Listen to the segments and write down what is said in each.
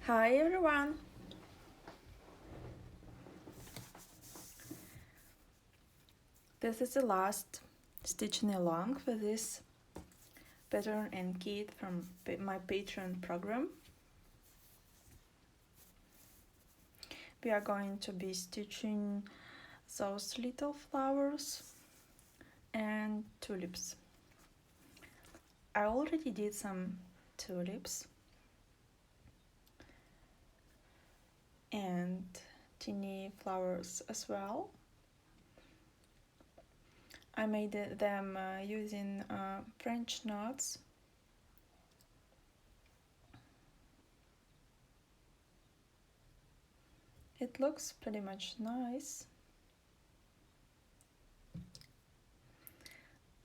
Hi everyone! This is the last stitching along for this pattern and kit from my patron program. We are going to be stitching those little flowers and tulips. I already did some tulips and teeny flowers as well. I made them using French knots. It looks pretty much nice.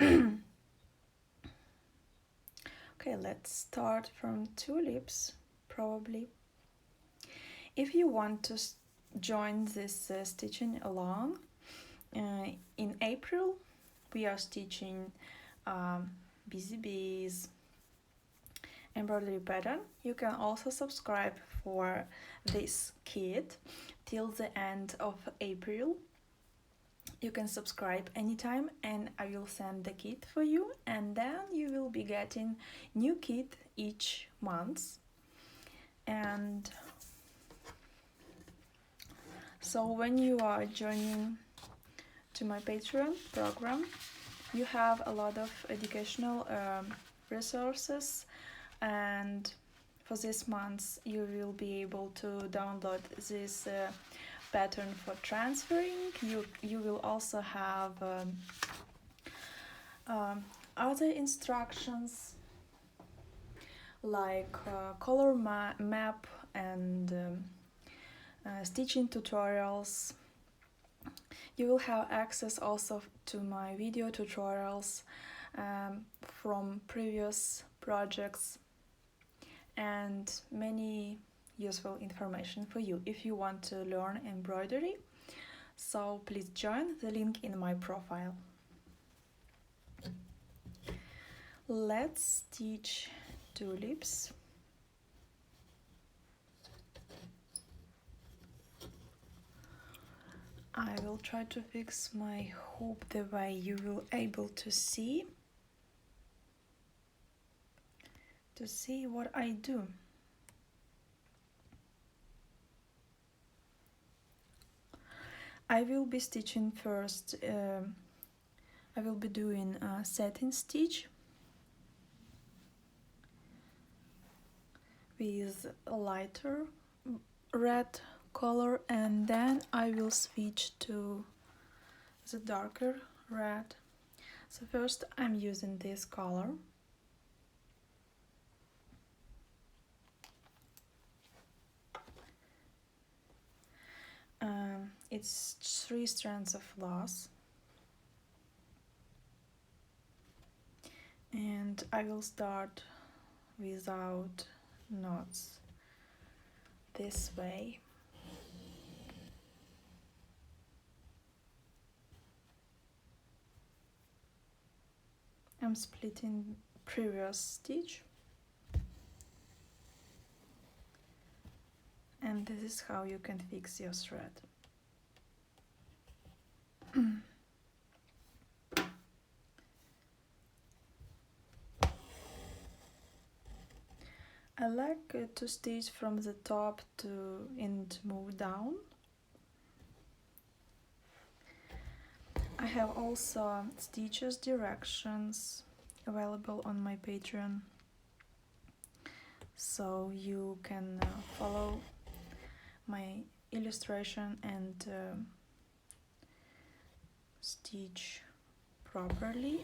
Okay, let's start from tulips, probably. If you want to join this stitching along, in April we are stitching Busy Bees embroidery pattern. You can also subscribe for this kit till the end of April. You can subscribe anytime and I will send the kit for you, and then you will be getting new kit each month. And so when you are joining to my Patreon program, you have a lot of educational resources, and for this month you will be able to download this pattern for transferring. You will also have other instructions like color map and stitching tutorials. You will have access also to my video tutorials from previous projects and many useful information for you if you want to learn embroidery. So please join the link in my profile. Let's stitch tulips. I will try to fix my hoop the way you will able to see what I do. I will be stitching first, I will be doing a satin stitch with a lighter red color, and then I will switch to the darker red. So first I'm using this color. It's 3 strands of floss, and I will start without knots this way. I'm splitting previous stitch, and this is how you can fix your thread. I like to stitch from the top and move down. I have also stitches directions available on my Patreon, so you can follow my illustration and stitch properly,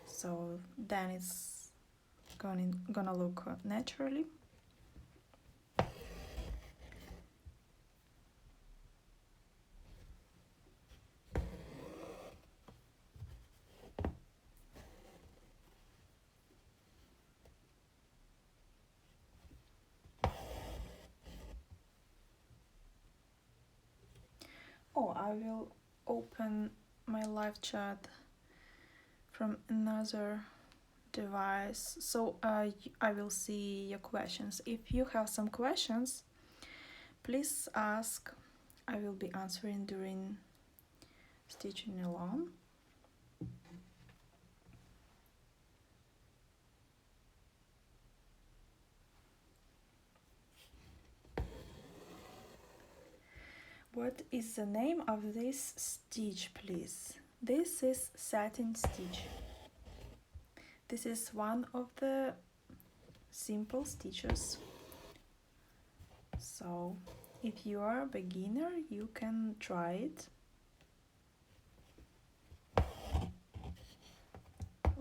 so then it's gonna look naturally. Oh, I will open my live chat from another device, so I will see your questions. If you have some questions, Please ask, I will be answering during stitching along. What is the name of this stitch, please? This is Satin Stitch. This is one of the simple stitches. So, if you are a beginner, you can try it.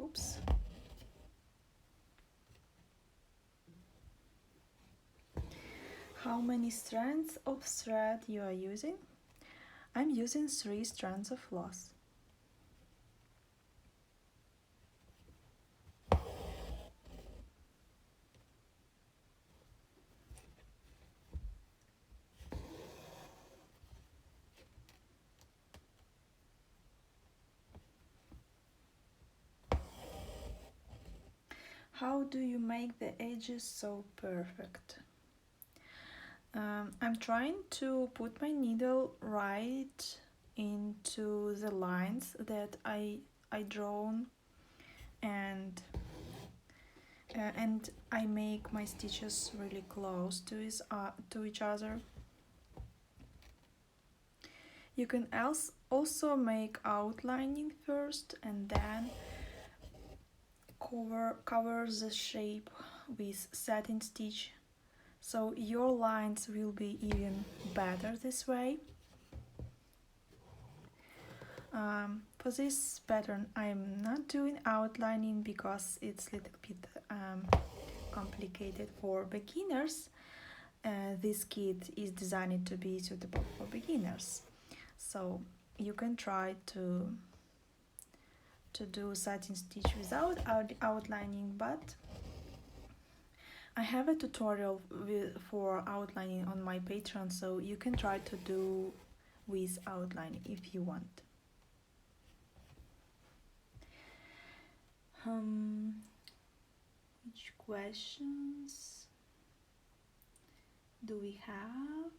Oops. How many strands of thread you are using? I'm using 3 strands of floss. How do you make the edges so perfect? I'm trying to put my needle right into the lines that I drawn, and I make my stitches really close to each other. You can also make outlining first and then cover the shape with satin stitch, so your lines will be even better this way. For this pattern I'm not doing outlining because it's a little bit complicated for beginners. This kit is designed to be suitable for beginners, so you can try to do satin stitch without outlining, but I have a tutorial for outlining on my Patreon, so you can try to do with outlining if you want. Which questions do we have?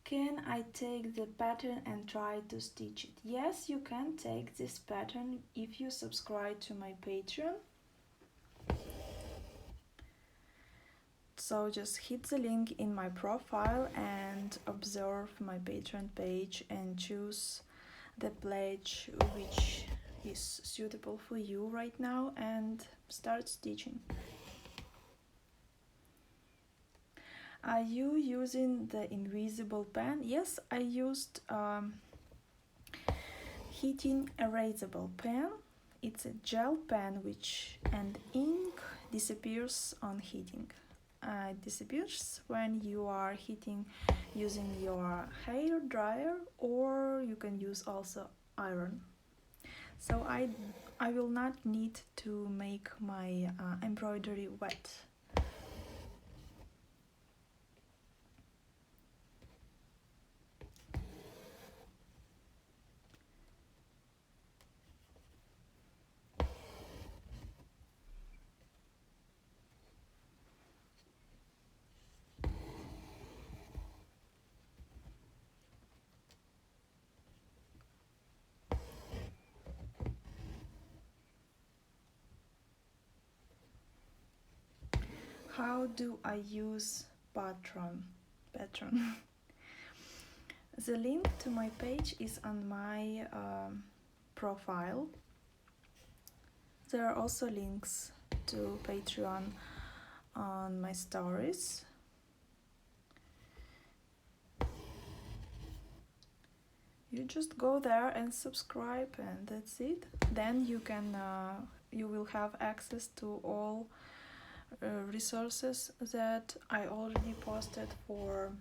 Can I take the pattern and try to stitch it? Yes, you can take this pattern if you subscribe to my Patreon. So just hit the link in my profile and observe my Patreon page and choose the pledge which is suitable for you right now and start stitching. Are you using the invisible pen? Yes, I used heating erasable pen. It's a gel pen and ink disappears on heating. It disappears when you are heating using your hair dryer, or you can use also iron. So I will not need to make my embroidery wet. How do I use patron? The link to my page is on my profile. There are also links to Patreon on my stories. You just go there and subscribe, and that's it. Then you will have access to all resources that I already posted for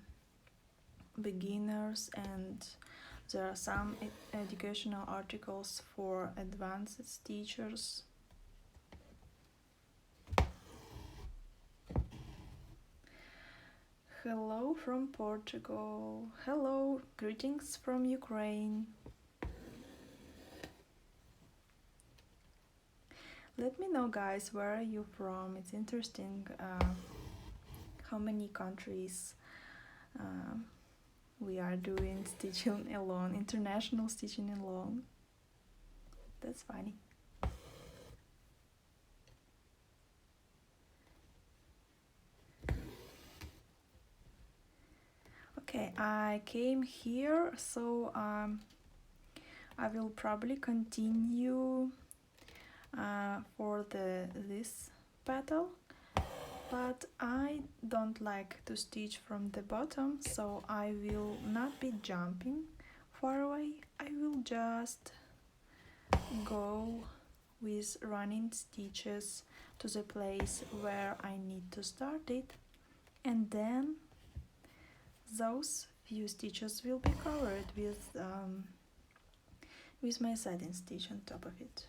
beginners, and there are some educational articles for advanced teachers. Hello from Portugal. Hello, greetings from Ukraine. Let me know, guys, where are you from? It's interesting how many countries we are doing stitching alone, international stitching alone. That's funny. Okay, I came here, so I will probably continue for this petal, but I don't like to stitch from the bottom, so I will not be jumping far away. I will just go with running stitches to the place where I need to start it, and then those few stitches will be covered with my satin stitch on top of it.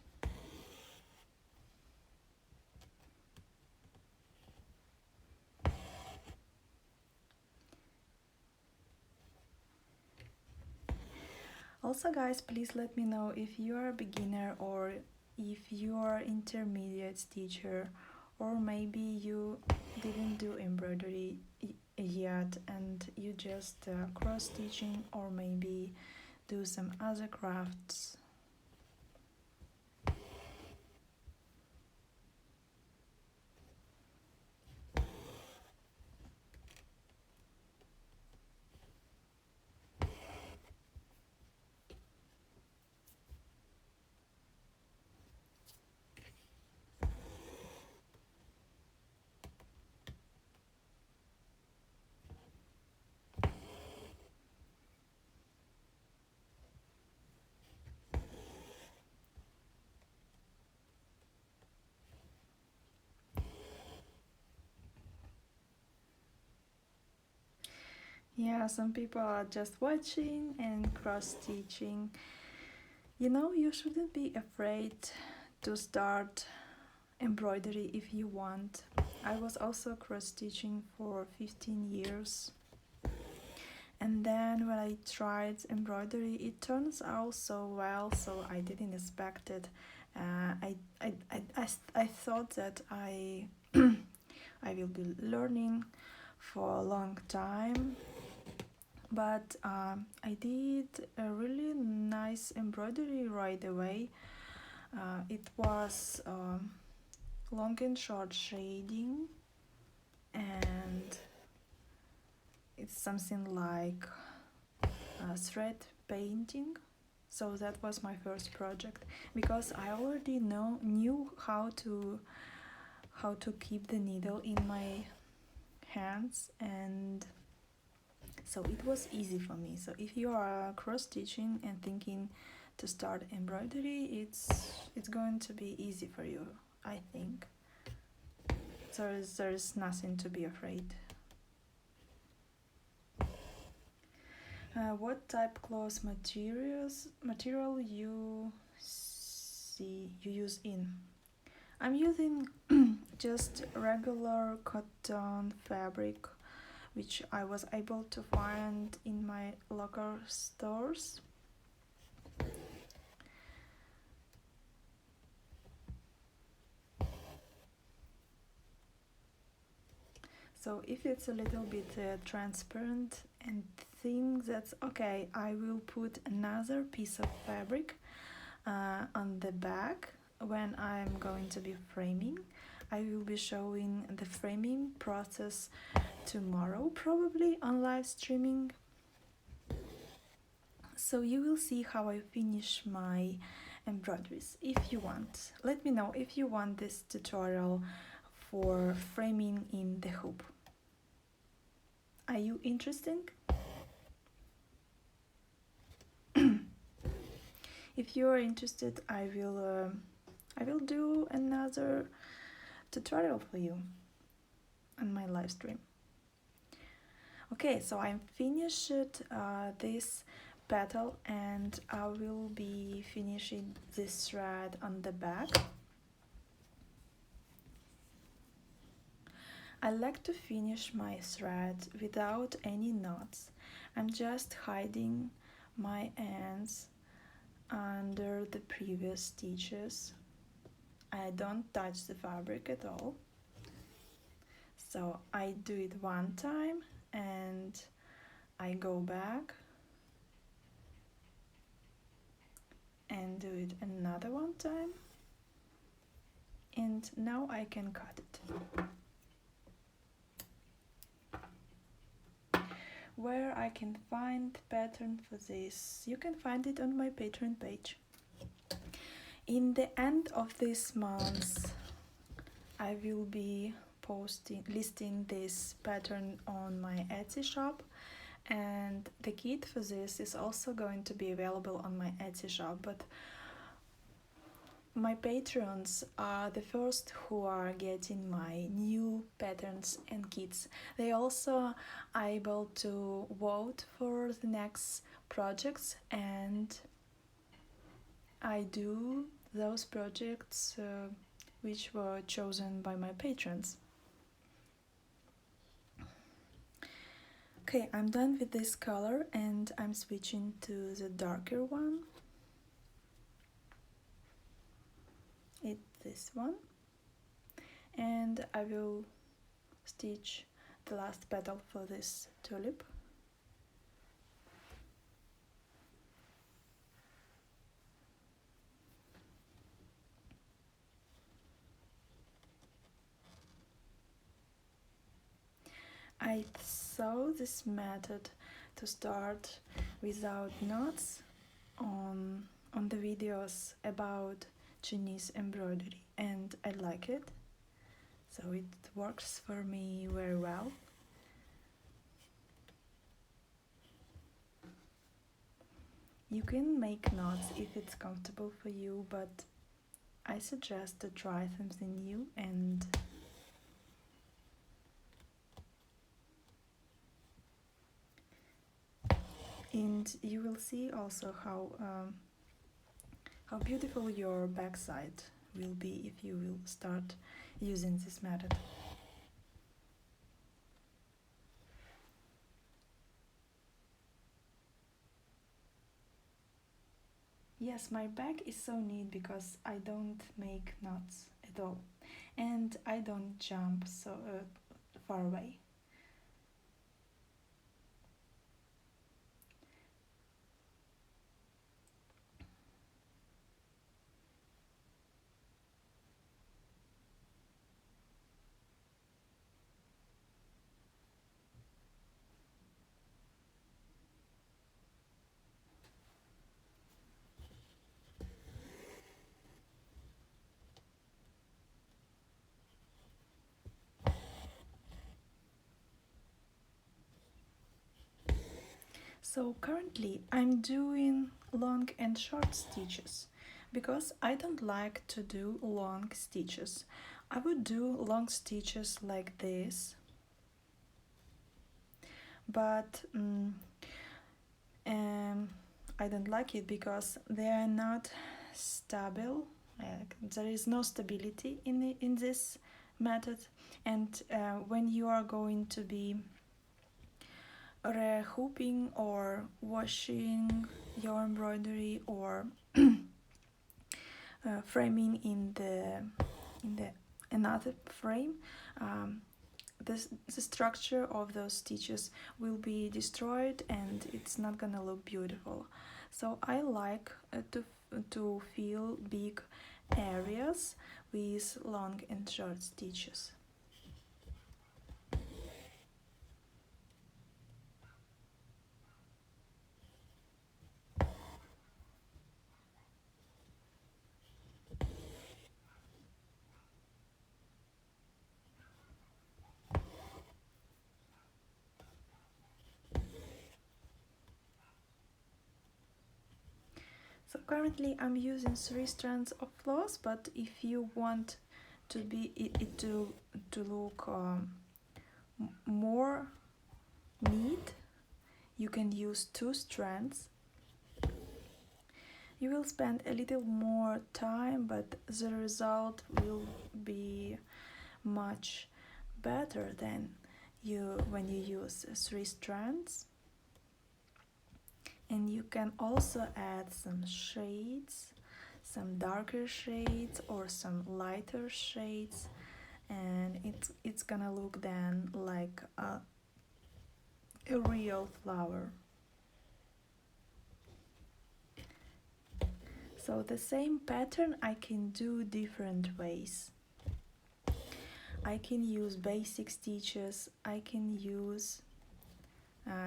Also, guys, please let me know if you are a beginner or if you are intermediate stitcher, or maybe you didn't do embroidery yet and you just cross stitching, or maybe do some other crafts. Yeah, some people are just watching and cross stitching. You know, you shouldn't be afraid to start embroidery if you want. I was also cross stitching for 15 years, and then when I tried embroidery, it turns out so well, so I didn't expect it. I thought that I I will be learning for a long time, but I did a really nice embroidery right away. It was long and short shading, and it's something like thread painting. So that was my first project, because I already knew how to keep the needle in my hands, and so it was easy for me. So if you are cross stitching and thinking to start embroidery, it's going to be easy for you, I think. There's nothing to be afraid. What type cloth material you use in? I'm using just regular cotton fabric, which I was able to find in my local stores. So if it's a little bit transparent and thin, that's okay. I will put another piece of fabric on the back when I'm going to be framing. I will be showing the framing process tomorrow, probably on live streaming. So you will see how I finish my embroideries. If you want, let me know if you want this tutorial for framing in the hoop. Are you interested? If you are interested, I will do another tutorial for you on my live stream. Okay, so I finished this petal, and I will be finishing this thread on the back. I like to finish my thread without any knots. I'm just hiding my ends under the previous stitches. I don't touch the fabric at all. So I do it one time and I go back and do it another one time, and now I can cut it. Where I can find pattern for this, you can find it on my Patreon page. In the end of this month I will be listing this pattern on my Etsy shop, and the kit for this is also going to be available on my Etsy shop, but my patrons are the first who are getting my new patterns and kits. They also are able to vote for the next projects, and I do those projects which were chosen by my patrons. Okay, I'm done with this color and I'm switching to the darker one. It's this one. And I will stitch the last petal for this tulip. I saw this method to start without knots on the videos about Chinese embroidery, and I like it, so it works for me very well. You can make knots if it's comfortable for you, but I suggest to try something new, and you will see also how beautiful your backside will be if you will start using this method. Yes, my back is so neat because I don't make knots at all, and I don't jump so far away. So currently I'm doing long and short stitches because I don't like to do long stitches. I would do long stitches like this, but I don't like it because they are not stable. There is no stability in this method, and when you are going to be rehooping or washing your embroidery or framing in the another frame, the structure of those stitches will be destroyed and it's not gonna look beautiful. So I like to fill big areas with long and short stitches. So currently I'm using 3 strands of floss, but if you want to be it to look more neat, you can use 2 strands. You will spend a little more time, but the result will be much better than when you use 3 strands. And you can also add some shades, some darker shades or some lighter shades, and it's gonna look then like a real flower. So the same pattern I can do different ways. I can use basic stitches, I can use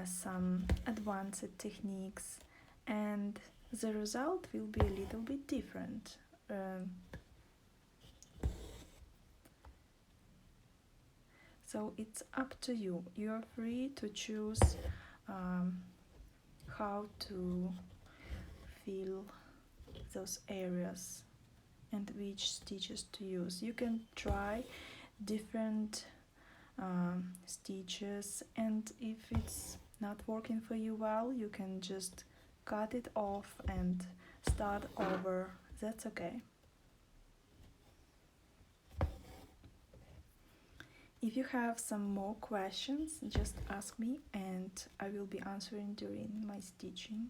some advanced techniques, and the result will be a little bit different. So it's up to you. You're free to choose how to fill those areas and which stitches to use. You can try different stitches, and if it's not working for you well, you can just cut it off and start over. That's okay. If you have some more questions, just ask me and I will be answering during my stitching.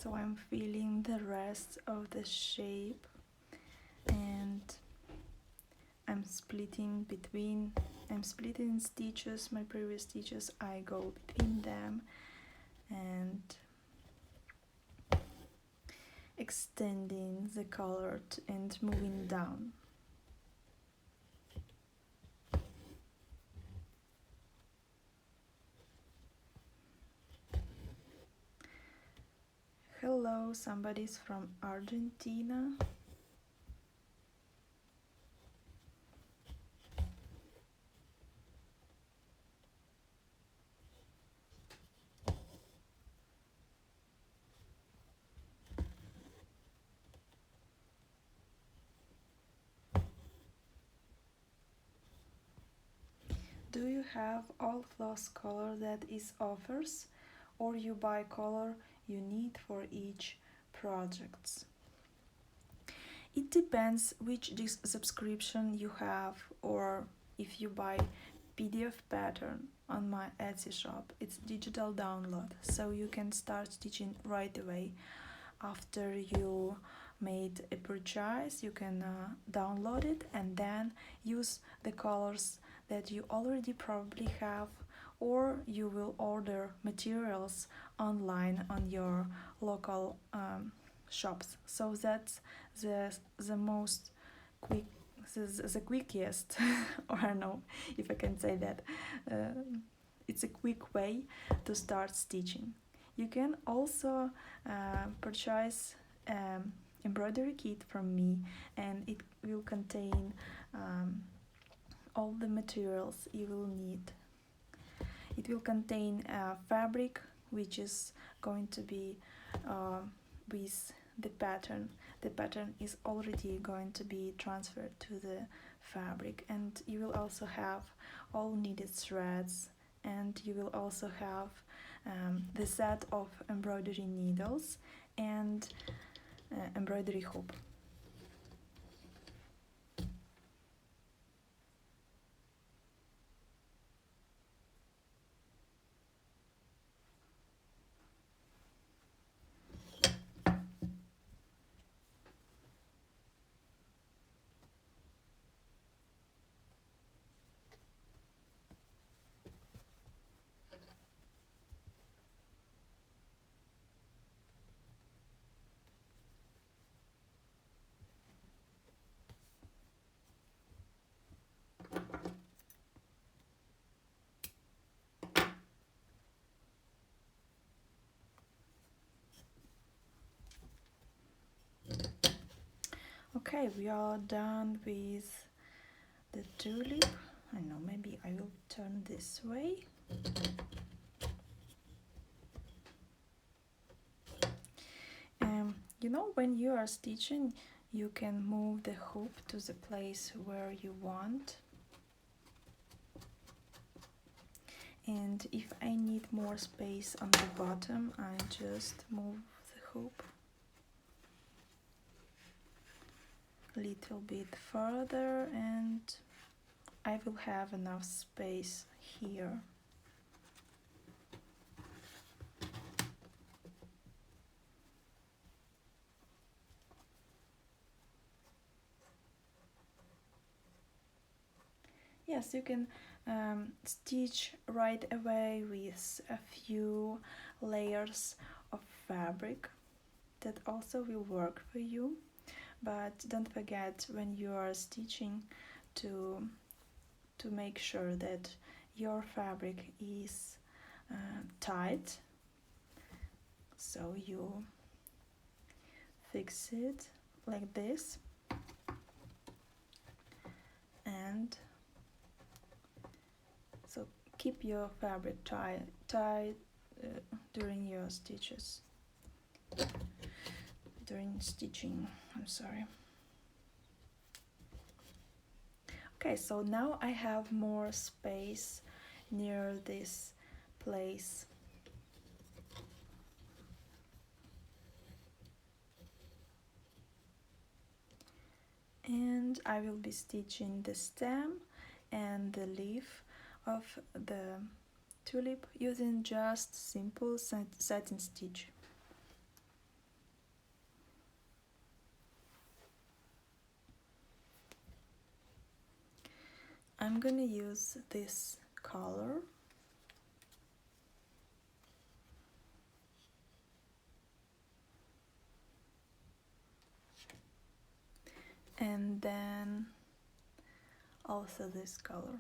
So I'm feeling the rest of the shape, and I'm splitting stitches, my previous stitches, I go between them and extending the color and moving down. Hello, somebody's from Argentina. Do you have all floss color that is offers, or you buy color you need for each projects? It depends which subscription you have, or if you buy PDF pattern on my Etsy shop. It's digital download, so you can start stitching right away. After you made a purchase, you can download it and then use the colors that you already probably have, or you will order materials online on your local shops. So that's the most quick, the quickest or I don't know if I can say that, it's a quick way to start stitching. You can also purchase embroidery kit from me, and it will contain all the materials you will need. It will contain fabric, which is going to be with the pattern. The pattern is already going to be transferred to the fabric, and you will also have all needed threads, and you will also have the set of embroidery needles and embroidery hoop. Okay, we are done with the tulip. I know, maybe I will turn this way. You know, when you are stitching, you can move the hoop to the place where you want. And if I need more space on the bottom, I just move the hoop a little bit further and I will have enough space here. Yes, you can stitch right away with a few layers of fabric. That also will work for you, but don't forget when you are stitching to make sure that your fabric is tight. So you fix it like this and so keep your fabric tight during your stitches, during stitching, I'm sorry. Okay, so now I have more space near this place. And I will be stitching the stem and the leaf of the tulip using just simple satin stitch. I'm gonna use this color. And then also this color.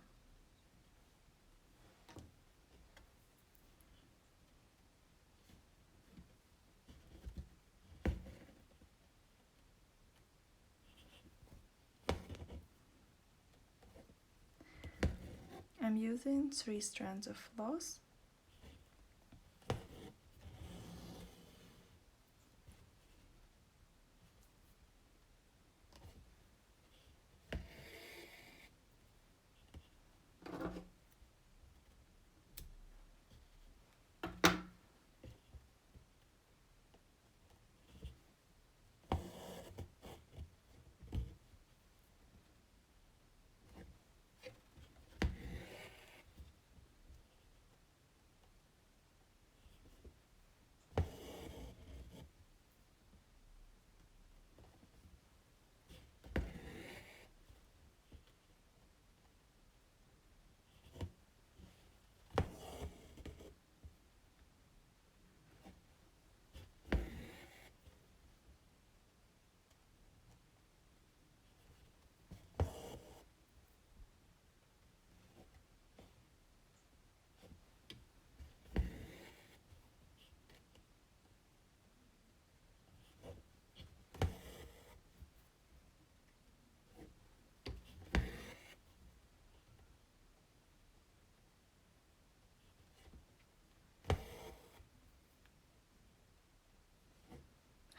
I'm using 3 strands of floss.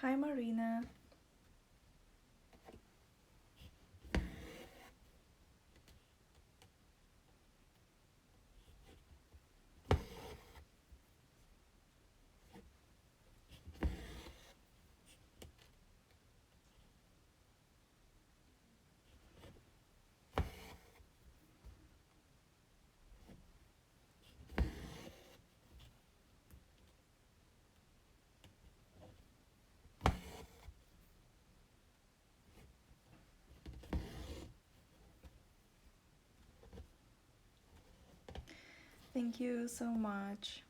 Hi Marina. Thank you so much.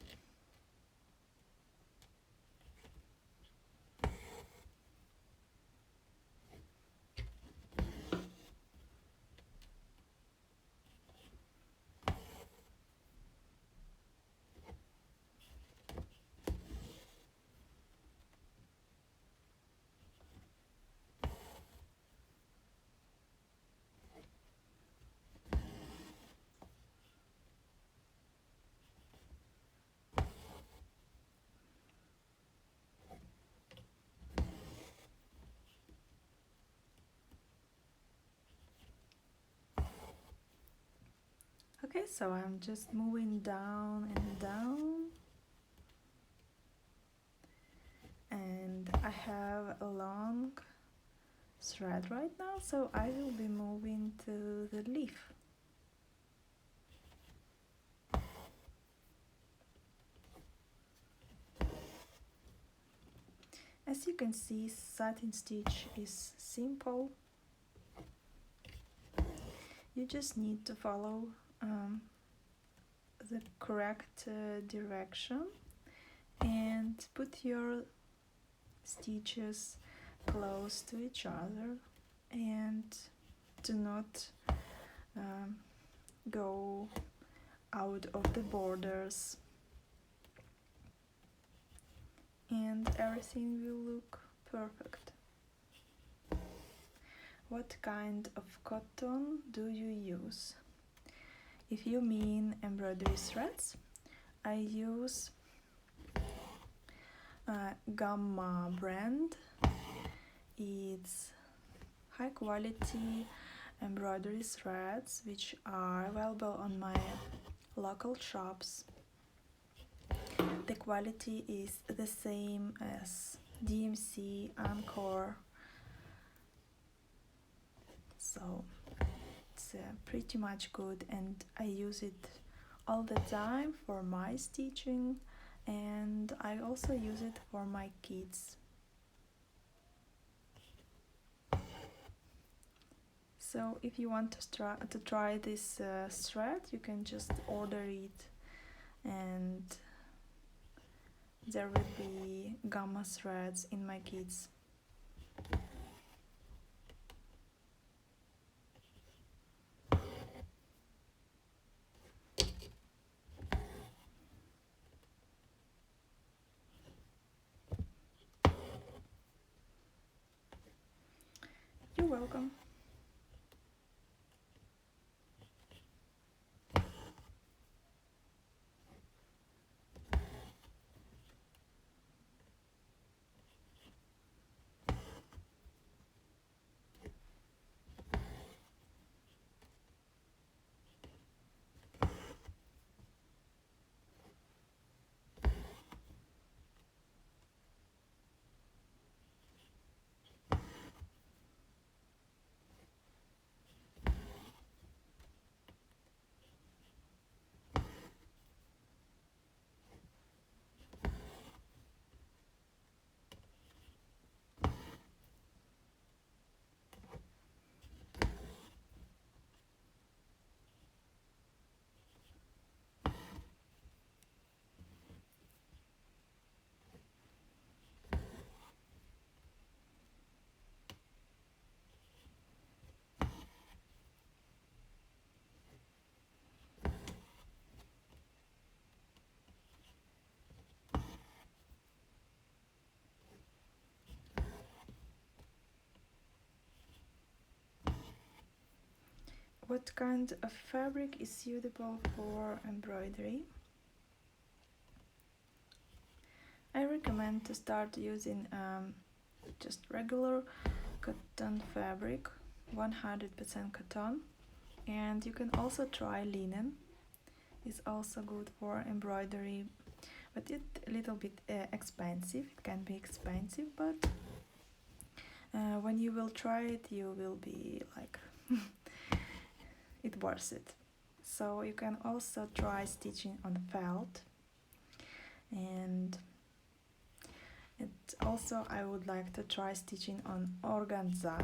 so I'm just moving down and down, and I have a long thread right now, so I will be moving to the leaf. As you can see, satin stitch is simple. You just need to follow the correct direction and put your stitches close to each other, and do not go out of the borders, and everything will look perfect. What kind of cotton do you use? If you mean embroidery threads, I use Gamma brand. It's high quality embroidery threads which are available on my local shops. The quality is the same as DMC, Encore, so it's pretty much good, and I use it all the time for my stitching, and I also use it for my kids. So if you want to try this thread, you can just order it, and there will be Gamma threads in my kits. You're welcome. What kind of fabric is suitable for embroidery? I recommend to start using just regular cotton fabric, 100% cotton, and you can also try linen. It's also good for embroidery, but it's a little bit expensive. It can be expensive, but when you will try it, you will be like it worth it. So you can also try stitching on felt, and also I would like to try stitching on organza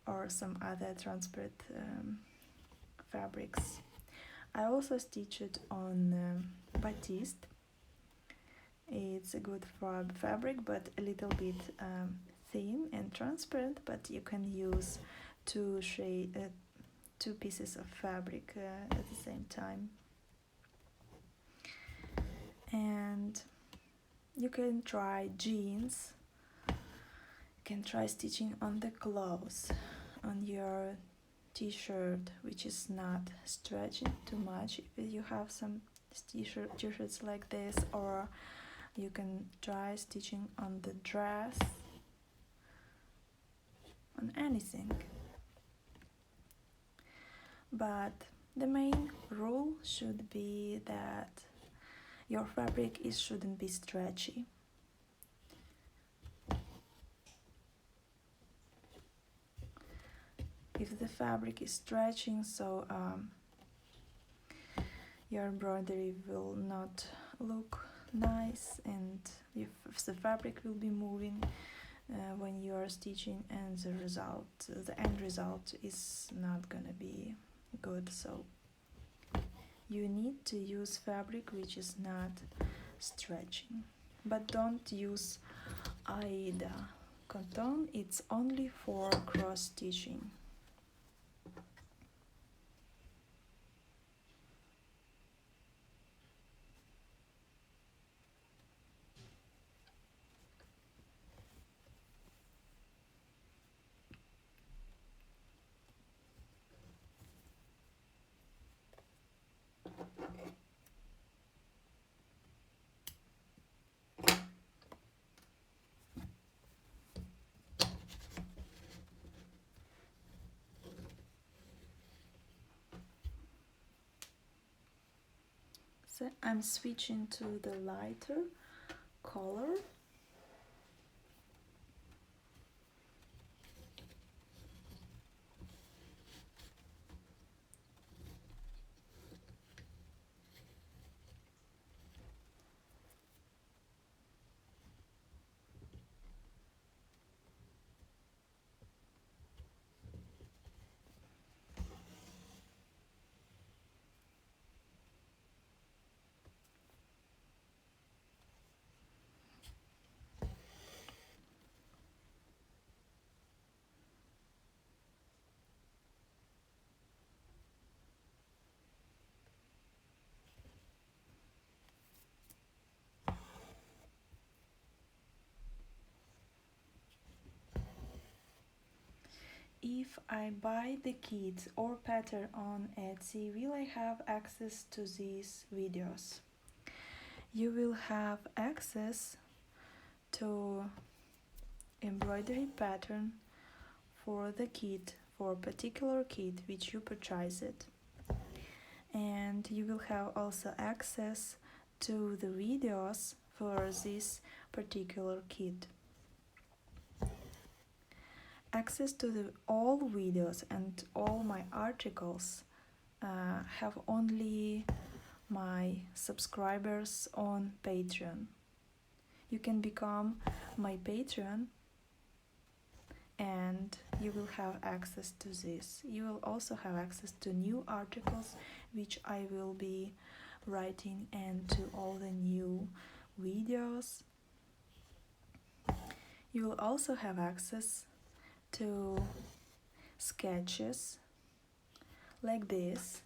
or some other transparent fabrics. I also stitched on batiste. It's a good fabric, but a little bit thin and transparent, but you can use two pieces of fabric at the same time. And you can try jeans. You can try stitching on the clothes, on your t-shirt, which is not stretching too much. If you have some t-shirts like this, or you can try stitching on the dress, on anything. But The main rule should be that your fabric shouldn't be stretchy. If the fabric is stretching, so your embroidery will not look nice, and if the fabric will be moving when you are stitching, and the end result is not gonna be good. So you need to use fabric which is not stretching, but don't use Aida cotton, it's only for cross stitching. So I'm switching to the lighter color. If I buy the kit or pattern on Etsy, will I have access to these videos? You will have access to embroidery pattern for the kit, for particular kit which you purchase it. And you will have also access to the videos for this particular kit. Access to all videos and all my articles have only my subscribers on Patreon. You can become my patron and you will have access to this. You will also have access to new articles which I will be writing, and to all the new videos. You will also have access to sketches like this.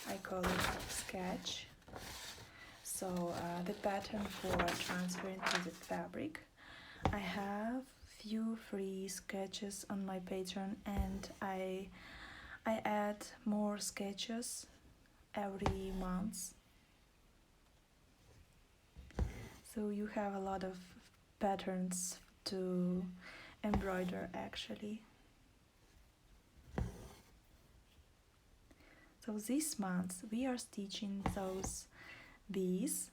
I call it sketch. So the pattern for transferring to the fabric. I have few free sketches on my Patreon, and I add more sketches every month. So you have a lot of patterns to embroider actually. So this month we are stitching those bees,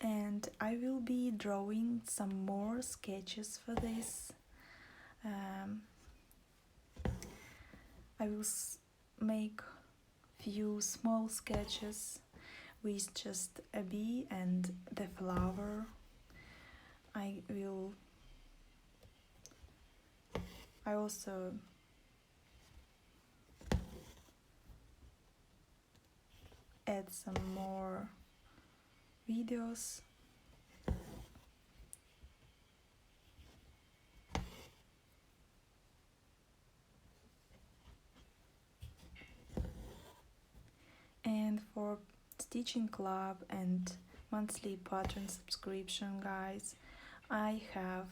and I will be drawing some more sketches for this. I will make few small sketches with just a bee and the flower. I also add some more videos. And for stitching club and monthly pattern subscription, guys, I have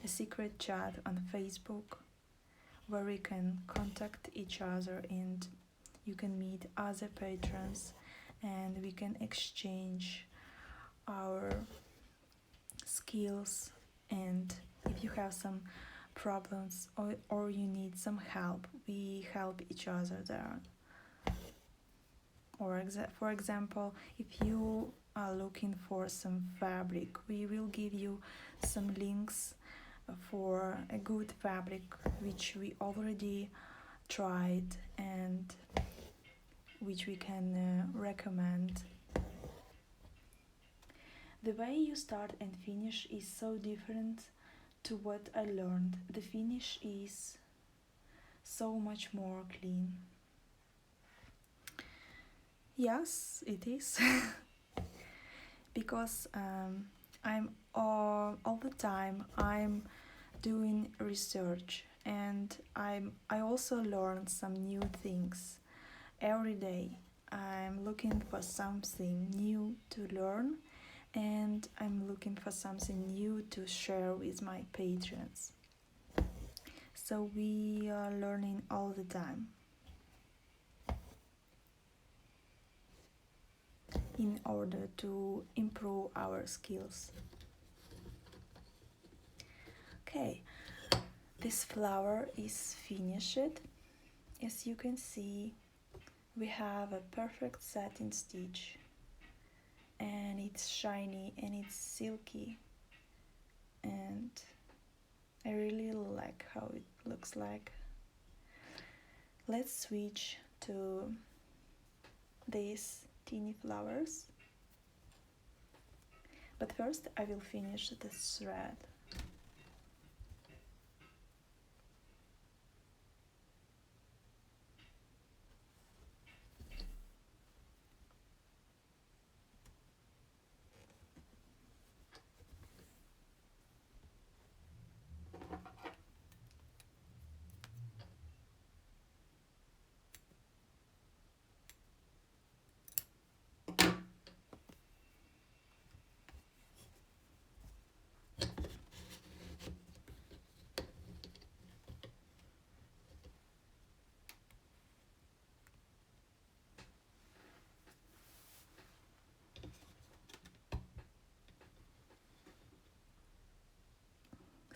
a secret chat on Facebook where we can contact each other and you can meet other patrons and we can exchange our skills. And if you have some problems or you need some help, we help each other there. Or for example, if you are looking for some fabric, we will give you some links for a good fabric which we already tried and which we can recommend. The way you start and finish is so different to what I learned. The finish is so much more clean. Yes, it is. Because I'm all the time I'm doing research, and I also learn some new things every day. I'm looking for something new to learn, and I'm looking for something new to share with my patrons. So we are learning all the time in order to improve our skills. Okay, this flower is finished. As you can see, we have a perfect satin stitch, and it's shiny and it's silky, and I really like how it looks like. Let's switch to these teeny flowers, but first I will finish the thread.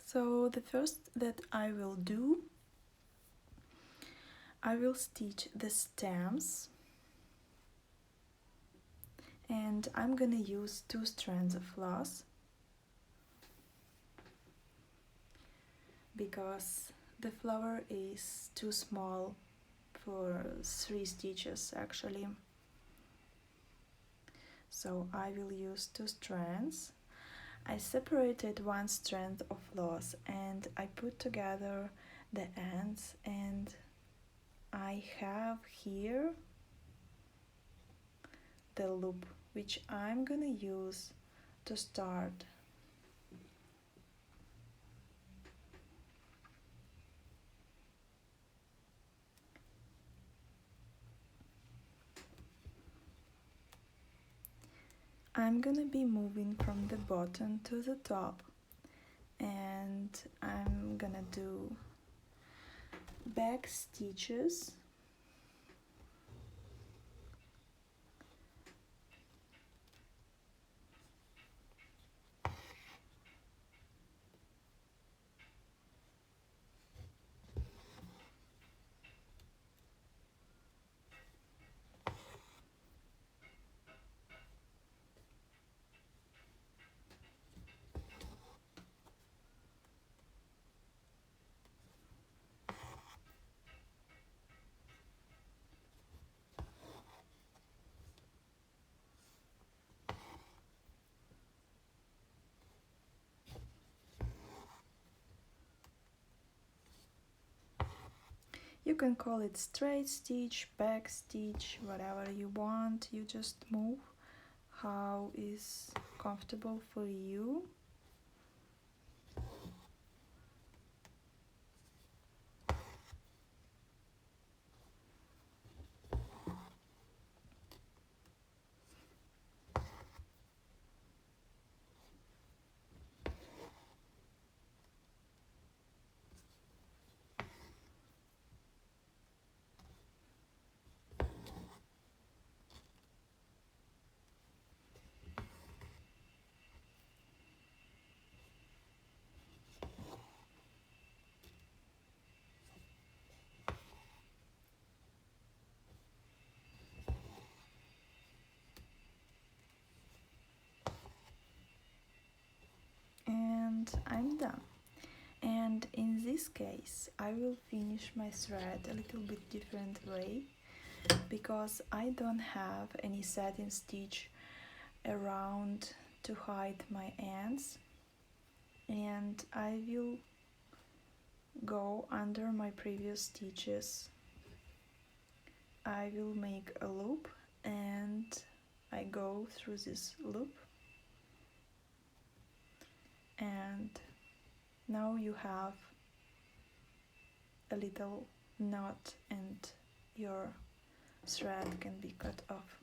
So the first that I will do, I will stitch the stems, and I'm gonna use 2 strands of floss because the flower is too small for 3 stitches actually. So I will use 2 strands. I separated 1 strand of floss and I put together the ends, and I have here the loop which I'm gonna use to start. I'm gonna be moving from the bottom to the top, and I'm gonna do back stitches . You can call it straight stitch, back stitch, whatever you want. You just move how is comfortable for you. and I'm done. And in this case I will finish my thread a little bit different way, because I don't have any satin stitch around to hide my ends, and I will go under my previous stitches. I will make a loop and I go through this loop, and now you have a little knot and your thread can be cut off.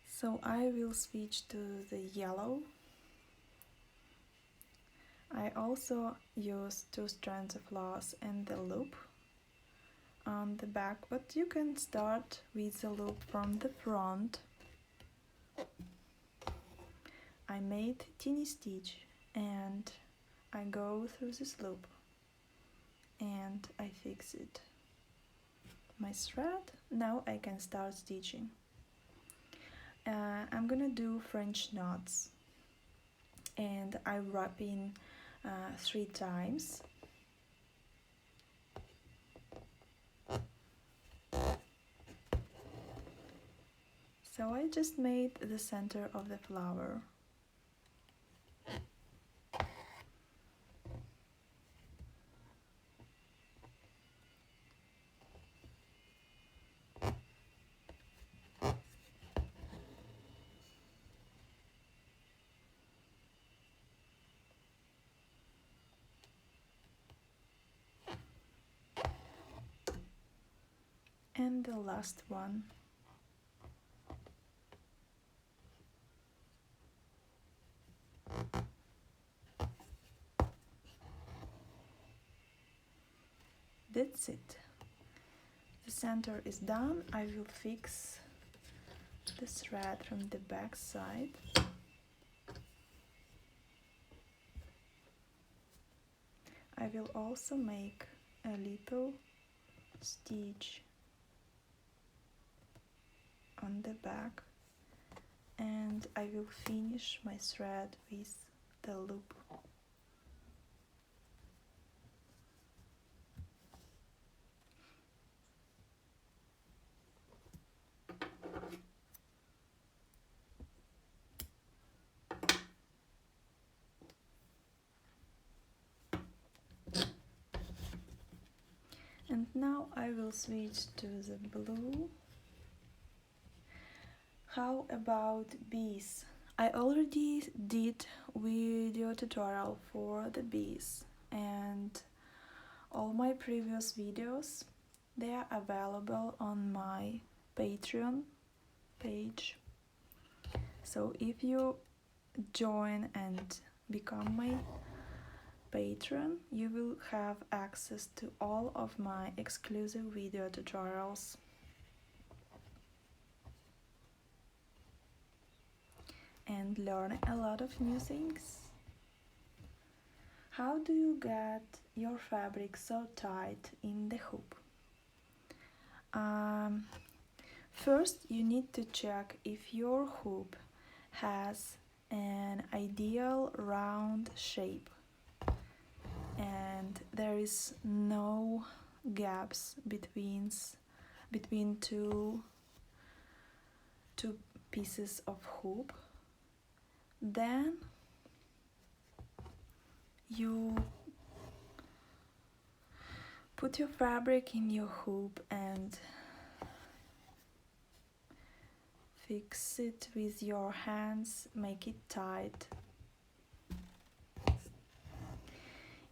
So I will switch to the yellow. I also use 2 strands of floss and the loop on the back, but you can start with the loop from the front. I made teeny stitch and I go through this loop and I fix it. My thread. Now I can start stitching. I'm gonna do French knots, and I wrap in 3 times. So I just made the center of the flower. And the last one. That's it. The center is done. I will fix the thread from the back side. I will also make a little stitch on the back, and I will finish my thread with the loop. And now I will switch to the blue. How about bees? I already did video tutorial for the bees, and all my previous videos, they are available on my Patreon page. So if you join and become my patron, you will have access to all of my exclusive video tutorials. And learn a lot of new things. How do you get your fabric so tight in the hoop? First, you need to check if your hoop has an ideal round shape and there is no gaps between two pieces of hoop. Then you put your fabric in your hoop and fix it with your hands, make it tight.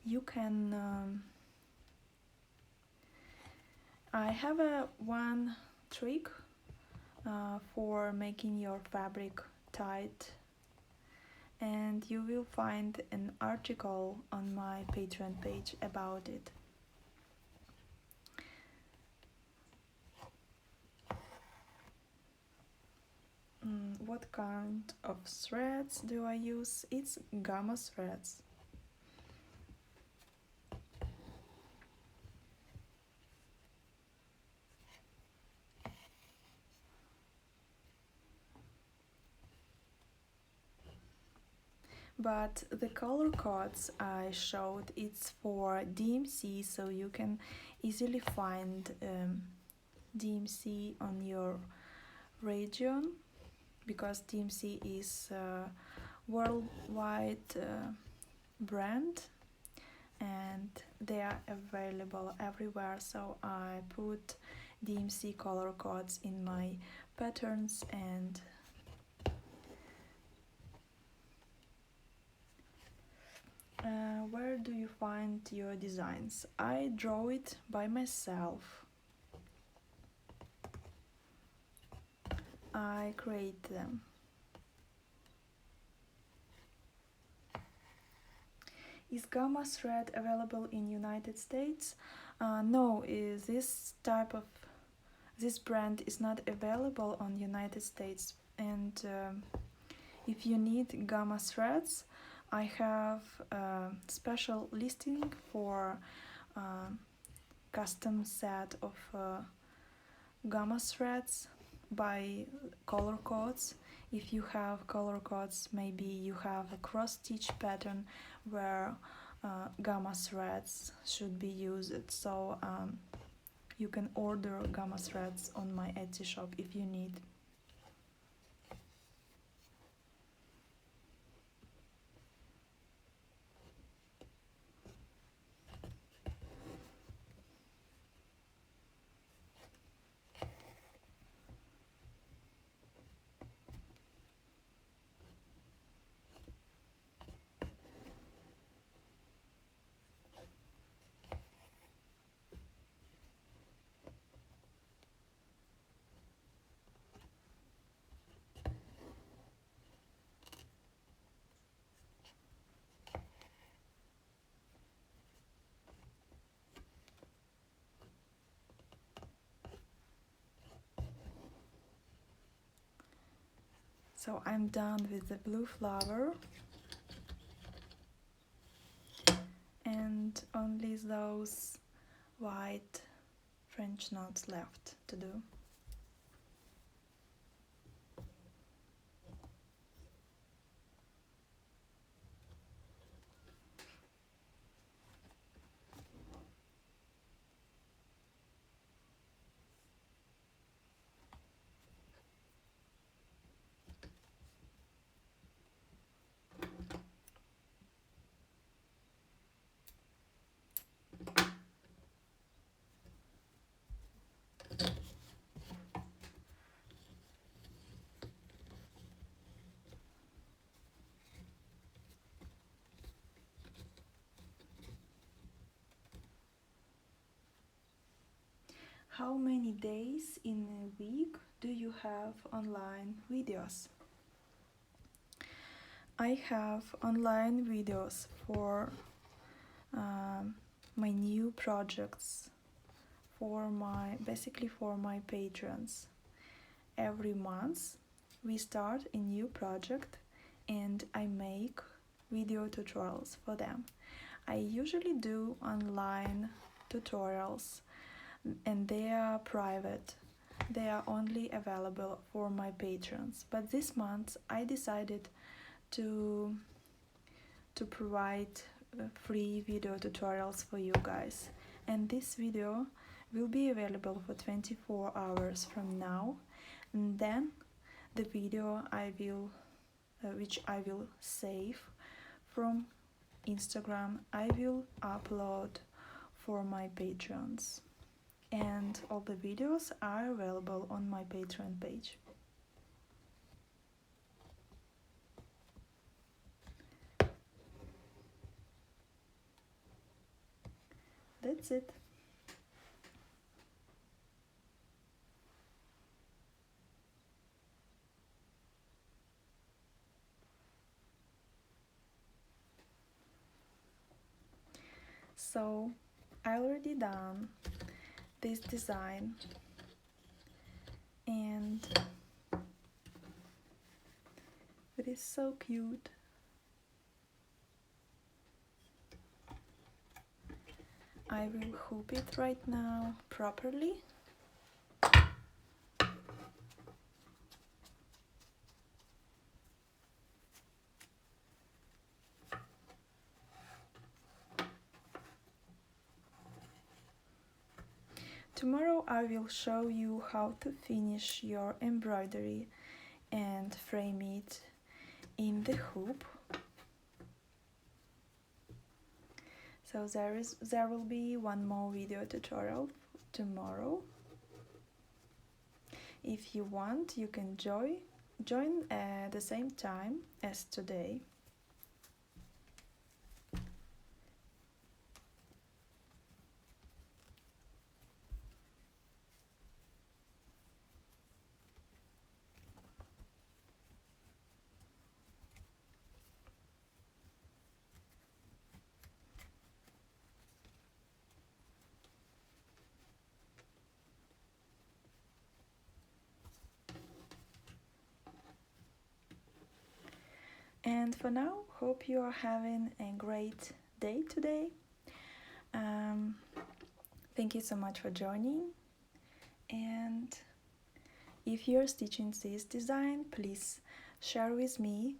You can I have one trick for making your fabric tight, and you will find an article on my Patreon page about it. What kind of threads do I use? It's gamma threads. but the color codes I showed, it's for DMC, so you can easily find DMC on your region, because DMC is a worldwide brand and they are available everywhere, so I put DMC color codes in my patterns. And where do you find your designs? I draw it by myself. I create them. Is Gamma thread available in United States? No, this brand is not available on United States. And if you need Gamma threads, I have a special listing for custom set of Gamma threads by color codes. If you have color codes, maybe you have a cross stitch pattern where Gamma threads should be used, so you can order Gamma threads on my Etsy shop if you need. So I'm done with the blue flower, and only those white French knots left to do. How many days in a week do you have online videos? I have online videos for my new projects, basically for my patrons. Every month we start a new project and I make video tutorials for them. I usually do online tutorials and they are private. They are only available for my patrons. But this month I decided to provide free video tutorials for you guys. And this video will be available for 24 hours from now. And then the video which I will save from Instagram, I will upload for my patrons. And all the videos are available on my Patreon page. That's it. So I already done this design and it is so cute. I will hoop it right now properly. Tomorrow I will show you how to finish your embroidery and frame it in the hoop. So there will be one more video tutorial tomorrow. If you want, you can join at the same time as today. And for now, hope you are having a great day today. Thank you so much for joining. And if you're stitching this design, please share with me.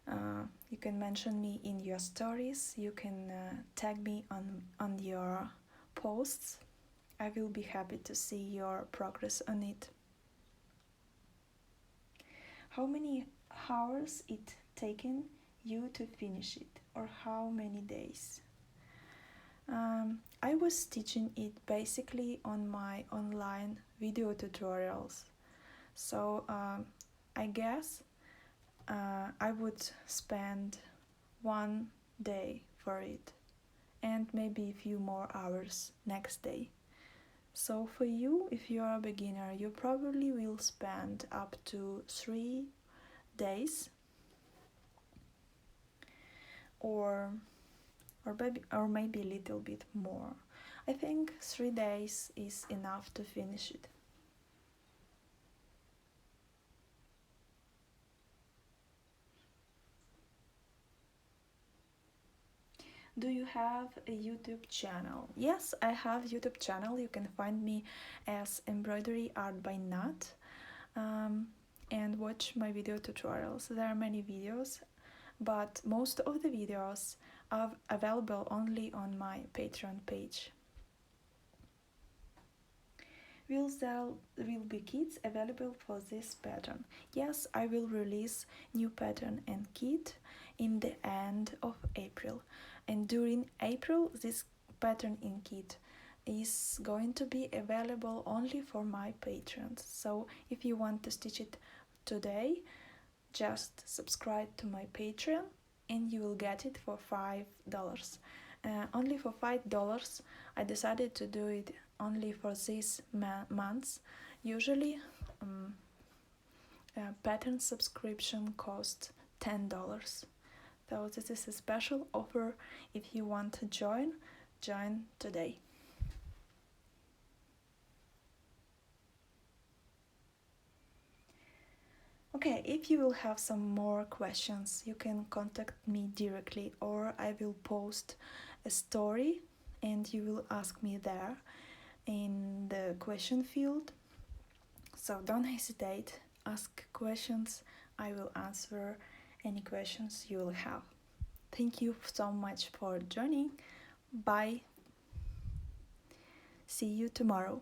You can mention me in your stories. You can tag me on your posts. I will be happy to see your progress on it. How many hours it taken you to finish it, or how many days? I was stitching it basically on my online video tutorials, so I guess I would spend 1 day for it and maybe a few more hours next day. So for you, if you are a beginner, you probably will spend up to 3 days or maybe a little bit more. I think 3 days is enough to finish it. Do you have a YouTube channel? Yes, I have YouTube channel. You can find me as Embroidery Art by Nat, and watch my video tutorials. There are many videos, but most of the videos are available only on my Patreon page. Will be kits available for this pattern? Yes, I will release new pattern and kit in the end of April. And during April, this pattern in kit is going to be available only for my patrons. So if you want to stitch it today, just subscribe to my Patreon and you will get it for $5. Only for $5. I decided to do it only for these months. Usually pattern subscription costs $10. So this is a special offer. If you want to join today. Okay, if you will have some more questions, you can contact me directly, or I will post a story and you will ask me there in the question field. So don't hesitate, ask questions. I will answer any questions you will have. Thank you so much for joining. Bye. See you tomorrow.